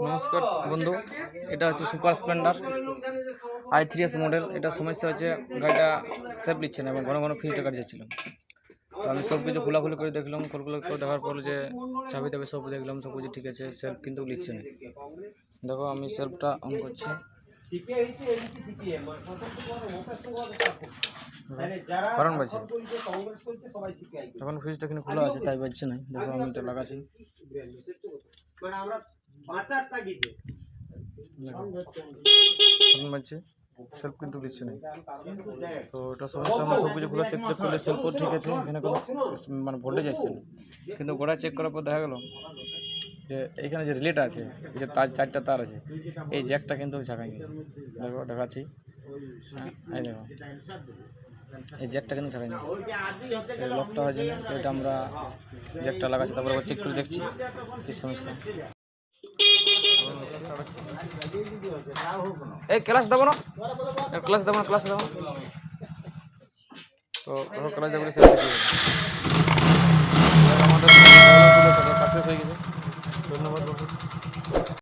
নমস্কার বন্ধু, এটা হচ্ছে সুপার স্প্লেন্ডার i3s মডেল। এটা সমস্যা হচ্ছে গাড়িটা সেফ নিচ্ছে না এবং ঘন ঘন ফিউজটা কাট যাচ্ছিলাম। তো আমি সব কিছু খোলাখুলি করে দেখলাম, খোলাখুলি করে দেখার পর যে চাবি টাবি সব দেখলাম, সব কিছু ঠিক আছে, সেলফ কিন্তু নিচ্ছে না। দেখো আমি সেলফটা অন করছি, কারণ বাজছে এখন ফিউজটা কিন্তু খোলা আছে তাই বাজছে না। দেখো আমি এটা লাগাচ্ছি, কারণ বাজছে, সেলফ কিন্তু দিচ্ছে না। তো এটা সমস্যা, আমরা সব কিছু খুলে চেক করলে সেলফ ঠিক আছে, এখানে কোনো মানে ভোল্টেজ আসছে না। কিন্তু গোড়া চেক করার পর দেখা গেল যে এইখানে যে রিলেটা আছে, এই যে তার চারটা তার আছে, এই জ্যাকটা কিন্তু ঝাঁকায়নি। দেখো দেখাচ্ছি, হ্যাঁ এই দেখো এই জ্যাকটা কিন্তু ছাড়াইনি, এই লকটা হয় জন্য এটা আমরা জ্যাকটা লাগাচ্ছি, তারপরে আবার চেক করে দেখছি কি সমস্যা। এই ক্লাস দেবো না, ক্লাস দেবো না, ক্লাস দেবো না, তো ক্লাস দেবো।